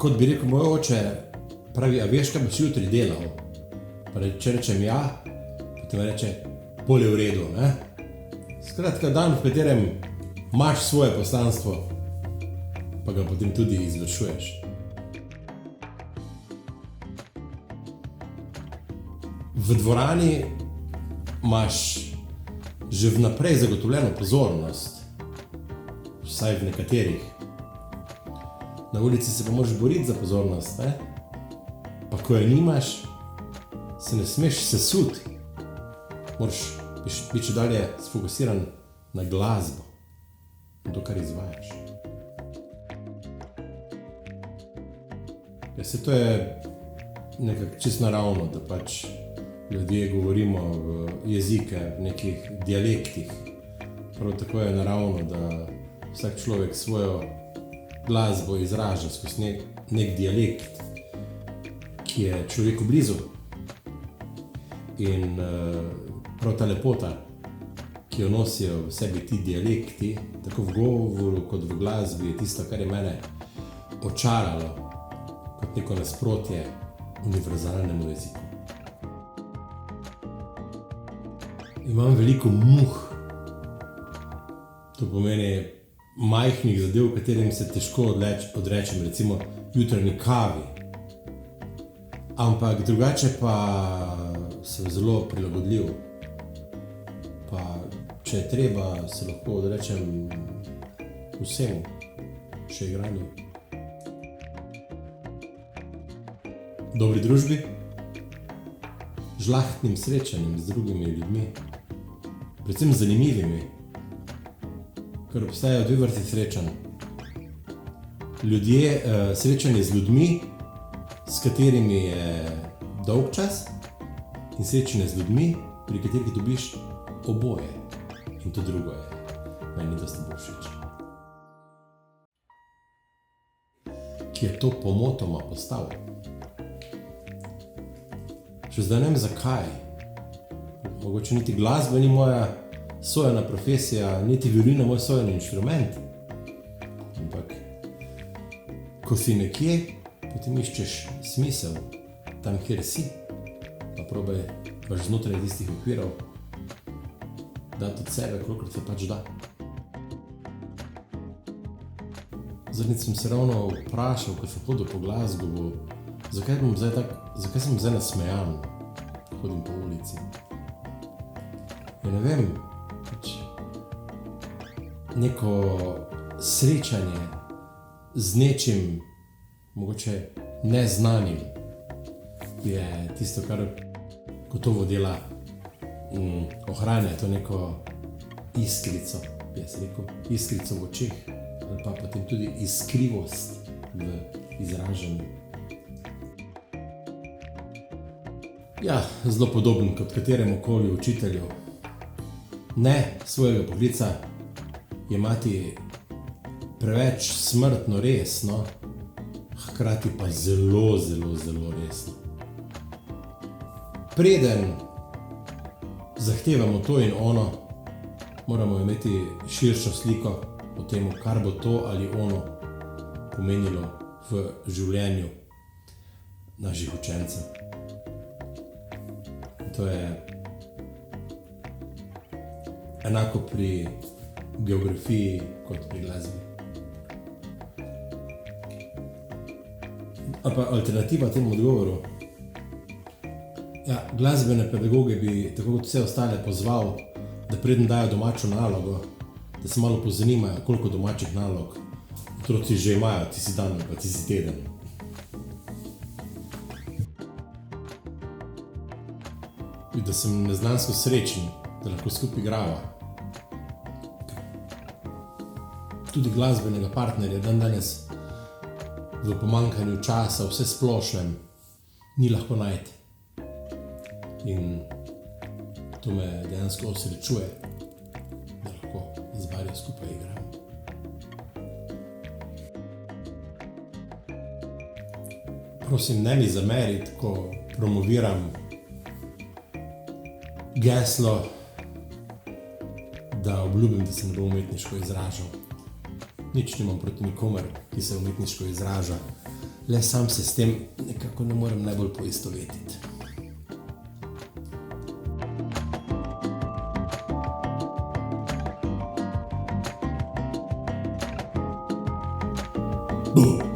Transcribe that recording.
kot bi rekel moj oče, pravi, a veš, kaj boš jutri delal? Pa če rečem ja, potem reče, pol je v redu, ne? Skratka, dan, v katerem imaš svoje poslanstvo, pa ga potem tudi izvršuješ. V dvorani imaš že vnaprej zagotovljeno pozornost, vsaj v nekaterih. Na ulici se pa moraš boriti za pozornost, ne? Pa ko je nimaš, se ne smeš sesuti. Moraš biti še dalje sfokusiran na glasbo, na to, kar izvajaš. Ja, se to je nekako čisto naravno, da pač ljudje govorimo v jezike, v nekih dialektih. Prav tako je naravno, da vsak človek svojo glasbo izraža skozi nek dialekt, ki je človeku blizu. In prav ta lepota, ki jo nosijo v sebi ti dialekti, tako v govoru kot v glasbi, je tisto, kar je mene očaralo kot neko nasprotje univerzalnemu jeziku. Imam veliko muh, to pomeni majhnih zadev, katerim se težko odrečem, recimo jutranji kavi. Ampak drugače pa sem zelo prilagodljiv. Pa če je treba, se lahko odrečem vsemu, še igranju. Dobri družbi, žlahtnim srečanjem z drugimi ljudmi, predvsem zanimivimi, ker obstajajo dve vrsti srečanj. Srečanje z ljudmi, s katerimi je dolg čas, in srečanje z ljudmi, pri katerih dobiš oboje. In to drugo je meni dosti bolj všeč. Ki je to pomotoma postal. Še zdaj ne vem zakaj. Mogoče niti glasba ni moja sojena profesija, niti violina moj sojen inštrument. Ampak, ko si nekje, potem iščeš smisel tam, kjer si, pa probaj pač znotraj tistih okvirov dati od sebe, kolikor se pač da. Zadnjič sem se ravno vprašal, ko sem hodil po Glasgowu, zakaj sem zdaj nasmejan, ko hodim po ulici. Ja ne vem, pač neko srečanje z nečim, mogoče neznanim, je tisto, kar gotovo dela, ohranja to neko iskrico, jaz rekel, iskrico v očeh, ali pa potem tudi iskrivost v izražanju. Ja, zelo podoben kot kateremu koli učitelju. Ne svojega poklica jemati preveč smrtno resno, hkrati pa zelo, zelo, zelo resno. Preden zahtevamo to in ono, moramo imeti širšo sliko o tem, kar bo to ali ono pomenilo v življenju naših učencev. To je enako pri geografiji kot pri glasbi. Ali pa alternativa temu odgovoru. Ja, glasbene pedagoge bi, tako kot vse ostale, pozval, da preden dajo domačo nalogo, da se malo pozanimajo, koliko domačih nalog otroci že imajo tisti dan ali pa tisti teden. Da sem neznansko srečen, da lahko skupaj igrava. Tudi glasbenega partnerja danes v pomanjkanju časa, vse splošnem, ni lahko najti. In to me dejansko osrečuje, da lahko z Barjo skupaj igram. Prosim, ne mi zameriti, ko promoviram geslo, da obljubim, da se ne bo umetniško izražal. Nič nimam proti nikomer, ki se umetniško izraža. le sam se s tem nekako ne morem najbolj poistovetiti. Buh!